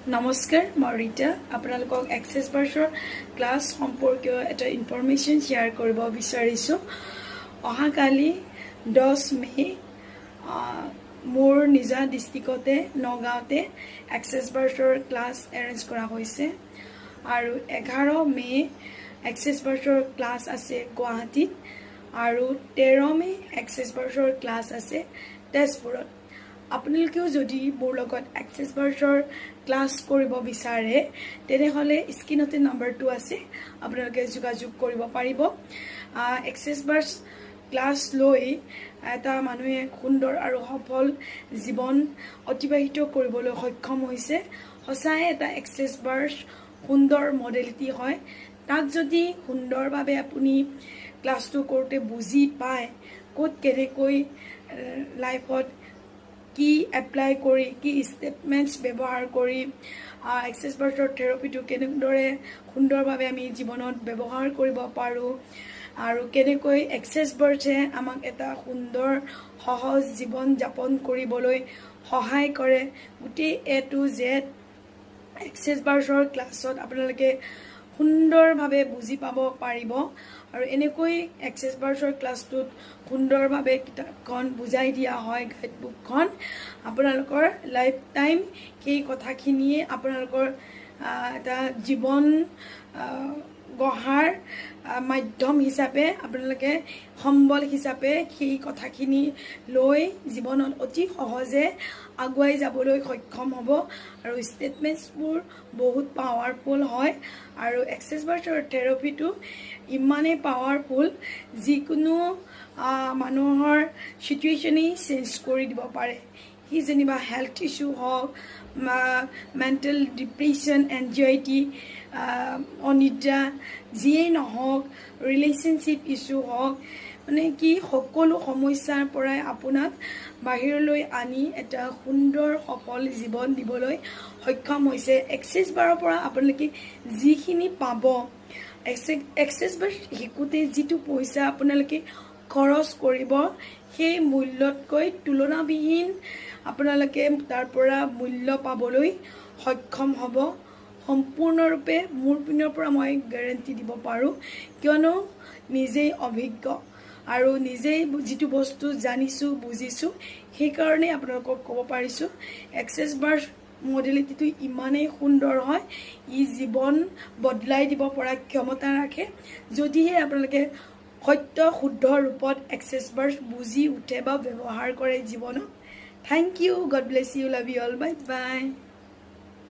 নমস্কাৰ মই ৰীতা আপোনালোকক এক্সেছ বাৰ্ছৰ ক্লাছ সম্পৰ্কীয় এটা ইনফৰমেশ্যন শ্বেয়াৰ কৰিব বিচাৰিছোঁ অহাকালি 10 মে মোৰ নিজা ডিষ্ট্ৰিক্টতে নগাঁৱতে এক্সেছ বাৰ্ছৰ ক্লাছ এৰেঞ্জ কৰা হৈছে আৰু 11 মে এক্সেছ বাৰ্ছৰ ক্লাছ আছে গুৱাহাটীত আৰু 13 মে এক্সেছ বাৰ্ছৰ ক্লাছ আছে তেজপুৰত আপোনালোকেও যদি মোৰ লগত এক্সেছ বাৰ্ছৰ ক্লাছ কৰিব বিচাৰে তেনেহলে স্ক্ৰিনতে নম্বৰটো আছে আপোনালোকে যোগাযোগ কৰিব পাৰিব এক্সেছ বাৰ্ছ ক্লাছ লৈ এটা মানুহে সুন্দৰ আৰু সফল জীৱন অতিবাহিত কৰিবলৈ সক্ষম হৈছে সঁচাই এটা এক্সেছ বাৰ্ছ সুন্দৰ মডেলিটি হয় তাক যদি সুন্দৰভাৱে আপুনি ক্লাছটো কৰোঁতে বুজি পায় ক'ত কেনেকৈ লাইফত কি এপ্লাই কৰি কি ষ্টেটমেন্টস ব্যৱহাৰ কৰি এক্সেছ বাৰ্ছৰ থেৰাপিটো কেনেদৰে সুন্দৰভাৱে আমি জীৱনত ব্যৱহাৰ কৰিব পাৰোঁ আৰু কেনেকৈ এক্সেছ বাৰ্ছে আমাক এটা সুন্দৰ সহজ জীৱন যাপন কৰিবলৈ সহায় কৰে গোটেই এ টু জেড এক্সেছ বাৰ্ছৰ ক্লাছত আপোনালোকে সুন্দৰভাৱে বুজি পাব পাৰিব আৰু এনেকৈ এক্সেছ বাৰ্ছৰ ক্লাছটোত সুন্দৰভাৱে কিতাপখন বুজাই দিয়া হয় গাইডবুকখন আপোনালোকৰ লাইফ টাইম সেই কথাখিনিয়ে আপোনালোকৰ এটা জীৱন গঢ়াৰ মাধ্যম হিচাপে আপোনালোকে সম্বল হিচাপে সেই কথাখিনি লৈ জীৱনত অতি সহজে আগুৱাই যাবলৈ সক্ষম হ'ব আৰু ষ্টেটমেন্টছবোৰ বহুত পাৱাৰফুল হয় আৰু এক্সেছ বাৰ্ছৰ থেৰাপিটো ইমানেই পাৱাৰফুল যিকোনো মানুহৰ সিচুৱেশ্যনেই চেঞ্জ কৰি দিব পাৰে সি যেনিবা হেল্থ ইছ্যু হওক মেণ্টেল ডিপ্ৰেশ্যন এনজাইটি অনিদ্ৰা যিয়েই নহওক ৰিলেশ্যনশ্বিপ ইছ্যু হওক মানে কি সকলো সমস্যাৰ পৰাই আপোনাক বাহিৰলৈ আনি এটা সুন্দৰ সফল জীৱন দিবলৈ সক্ষম হৈছে এক্সেছ বাৰৰ পৰা আপোনালোকে যিখিনি পাব এক্সেছ বাৰ শিকোঁতে যিটো পইচা আপোনালোকে খৰচ কৰিব সেই মূল্যতকৈ তুলনাবিহীন আপোনালোকে তাৰ পৰা মূল্য পাবলৈ সক্ষম হ'ব সম্পূৰ্ণৰূপে মোৰ পিনৰ পৰা মই গ্যাৰান্টি দিব পাৰোঁ কিয়নো নিজেই অভিজ্ঞ আৰু নিজেই যিটো বস্তু জানিছোঁ বুজিছোঁ সেইকাৰণে আপোনালোকক ক'ব পাৰিছোঁ এক্সেছ বাৰ্ছ মডেলিটিটো ইমানেই সুন্দৰ হয় ই জীৱন বদলাই দিব পৰা ক্ষমতা ৰাখে যদিহে আপোনালোকে সত্য শুদ্ধ ৰূপত এক্সেছ বাৰ্ছ বুজি উঠে বা ব্যৱহাৰ কৰে জীৱনত thank you God bless you love you all bye by